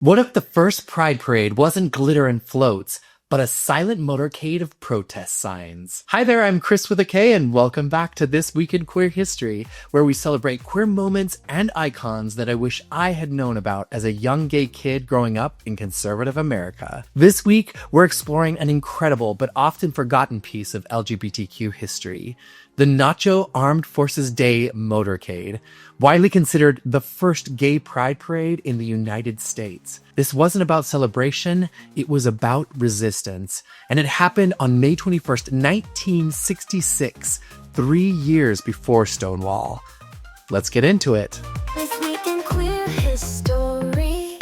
What if the first Pride Parade wasn't glitter and floats, but a silent motorcade of protest signs? Hi there, I'm Chris with a K, and welcome back to This Week in Queer History, where we celebrate queer moments and icons that I wish I had known about as a young gay kid growing up in conservative America. This week, we're exploring an incredible but often forgotten piece of LGBTQ history, the NACHO Armed Forces Day Motorcade, widely considered the first gay pride parade in the United States. This wasn't about celebration, it was about resistance. And it happened on May 21st, 1966, 3 years before Stonewall. Let's get into it. This week in queer history,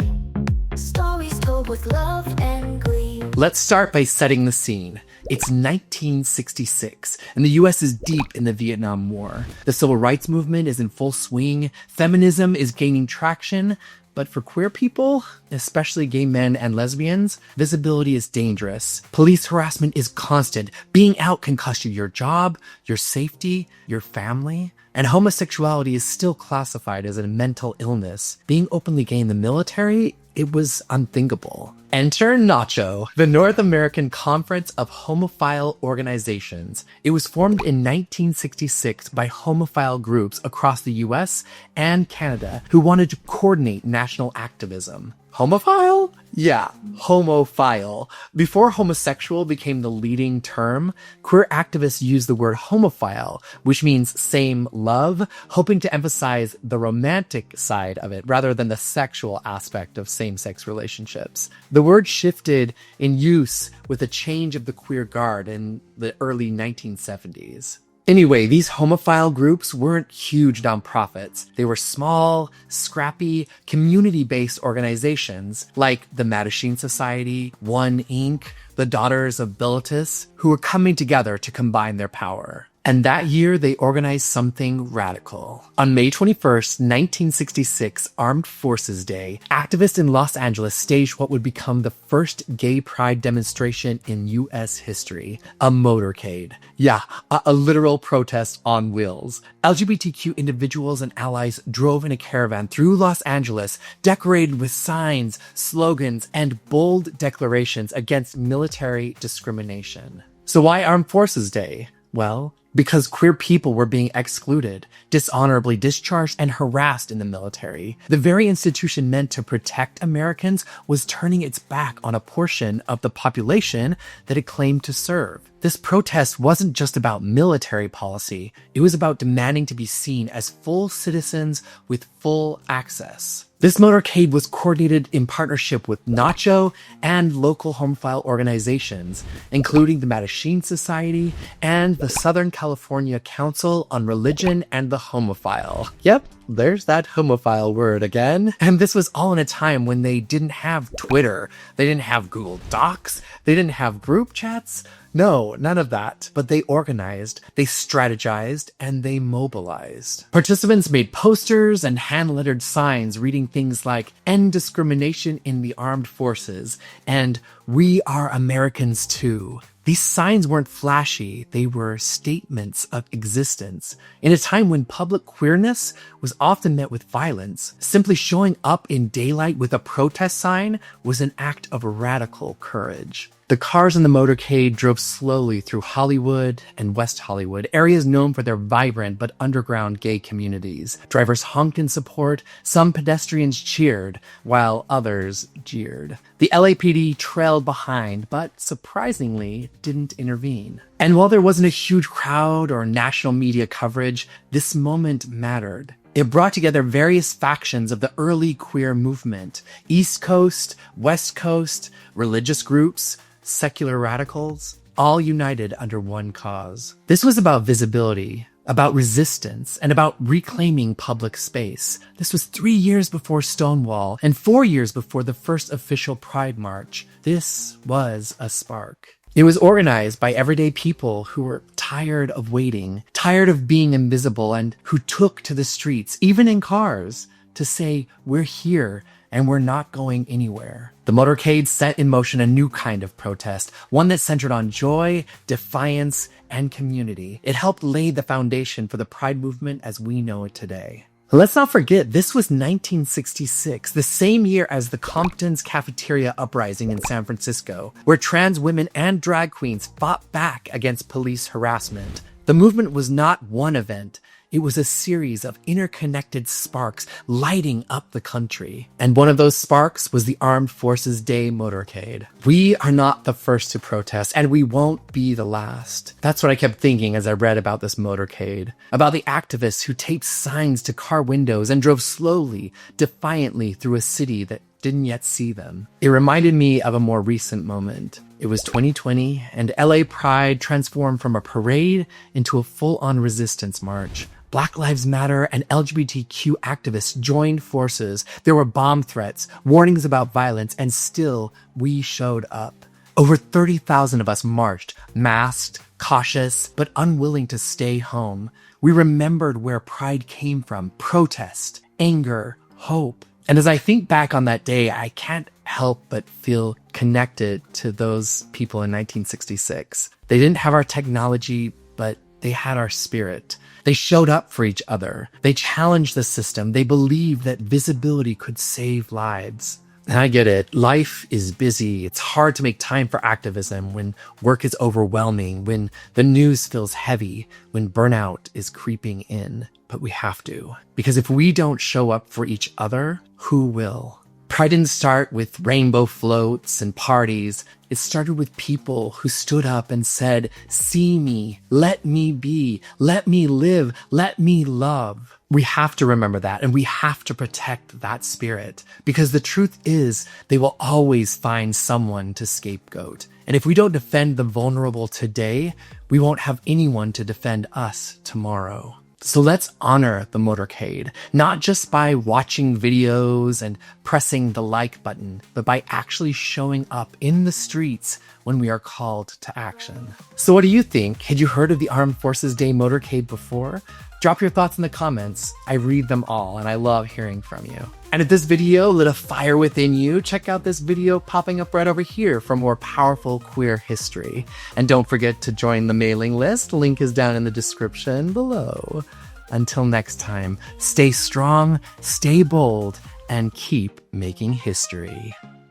stories told with love and glee. Let's start by setting the scene. It's 1966, and the US is deep in the Vietnam War. The civil rights movement is in full swing, feminism is gaining traction, but for queer people, especially gay men and lesbians, visibility is dangerous. Police harassment is constant. Being out can cost you your job, your safety, your family. And homosexuality is still classified as a mental illness. Being openly gay in the military, it was unthinkable. Enter NACHO, the North American Conference of Homophile Organizations. It was formed in 1966 by homophile groups across the US and Canada who wanted to coordinate national activism. Homophile? Yeah, homophile. Before homosexual became the leading term, queer activists used the word homophile, which means same love, hoping to emphasize the romantic side of it rather than the sexual aspect of same-sex relationships. The word shifted in use with a change of the queer guard in the early 1970s. Anyway, these homophile groups weren't huge nonprofits. They were small, scrappy, community-based organizations like the Mattachine Society, One Inc., the Daughters of Bilitis, who were coming together to combine their power. And that year, they organized something radical. On May 21st, 1966, Armed Forces Day, activists in Los Angeles staged what would become the first gay pride demonstration in U.S. history, a motorcade. Yeah, a literal protest on wheels. LGBTQ individuals and allies drove in a caravan through Los Angeles, decorated with signs, slogans, and bold declarations against military discrimination. So why Armed Forces Day? Well, because queer people were being excluded, dishonorably discharged, and harassed in the military. The very institution meant to protect Americans was turning its back on a portion of the population that it claimed to serve. This protest wasn't just about military policy, it was about demanding to be seen as full citizens with full access. This motorcade was coordinated in partnership with NACHO and local homophile organizations, including the Mattachine Society and the Southern California Council on Religion and the Homophile. Yep, there's that homophile word again. And this was all in a time when they didn't have Twitter, they didn't have Google Docs, they didn't have group chats. No, none of that. But they organized, they strategized, and they mobilized. Participants made posters and hand-lettered signs reading things like "End discrimination in the armed forces" and "We are Americans too." These signs weren't flashy, they were statements of existence. In a time when public queerness was often met with violence, simply showing up in daylight with a protest sign was an act of radical courage. The cars in the motorcade drove slowly through Hollywood and West Hollywood, areas known for their vibrant but underground gay communities. Drivers honked in support, some pedestrians cheered, while others jeered. The LAPD trailed behind, but surprisingly didn't intervene. And while there wasn't a huge crowd or national media coverage, this moment mattered. It brought together various factions of the early queer movement: East Coast, West Coast, religious groups, secular radicals, all united under one cause. This was about visibility, about resistance, and about reclaiming public space. This was 3 years before Stonewall and 4 years before the first official Pride March. This was a spark. It was organized by everyday people who were tired of waiting, tired of being invisible, and who took to the streets, even in cars, to say, "We're here and we're not going anywhere." The motorcade set in motion a new kind of protest, one that centered on joy, defiance, and community. It helped lay the foundation for the Pride movement as we know it today. Let's not forget, this was 1966, the same year as the Compton's Cafeteria Uprising in San Francisco, where trans women and drag queens fought back against police harassment. The movement was not one event. It was a series of interconnected sparks lighting up the country. And one of those sparks was the Armed Forces Day motorcade. We are not the first to protest, and we won't be the last. That's what I kept thinking as I read about this motorcade. About the activists who taped signs to car windows and drove slowly, defiantly through a city that didn't yet see them. It reminded me of a more recent moment. It was 2020, and LA Pride transformed from a parade into a full-on resistance march. Black Lives Matter and LGBTQ activists joined forces. There were bomb threats, warnings about violence, and still, we showed up. Over 30,000 of us marched, masked, cautious, but unwilling to stay home. We remembered where pride came from: protest, anger, hope. And as I think back on that day, I can't help but feel connected to those people in 1966. They didn't have our technology, but they had our spirit. They showed up for each other. They challenged the system. They believed that visibility could save lives. And I get it. Life is busy. It's hard to make time for activism when work is overwhelming, when the news feels heavy, when burnout is creeping in. But we have to. Because if we don't show up for each other, who will? Pride didn't start with rainbow floats and parties. It started with people who stood up and said, "See me, let me be, let me live, let me love." We have to remember that, and we have to protect that spirit, because the truth is they will always find someone to scapegoat. And if we don't defend the vulnerable today, we won't have anyone to defend us tomorrow. So let's honor the motorcade, not just by watching videos and pressing the like button, but by actually showing up in the streets when we are called to action. So what do you think? Had you heard of the Armed Forces Day motorcade before? Drop your thoughts in the comments. I read them all, and I love hearing from you. And if this video lit a fire within you, check out this video popping up right over here for more powerful queer history. And don't forget to join the mailing list. Link is down in the description below. Until next time, stay strong, stay bold, and keep making history.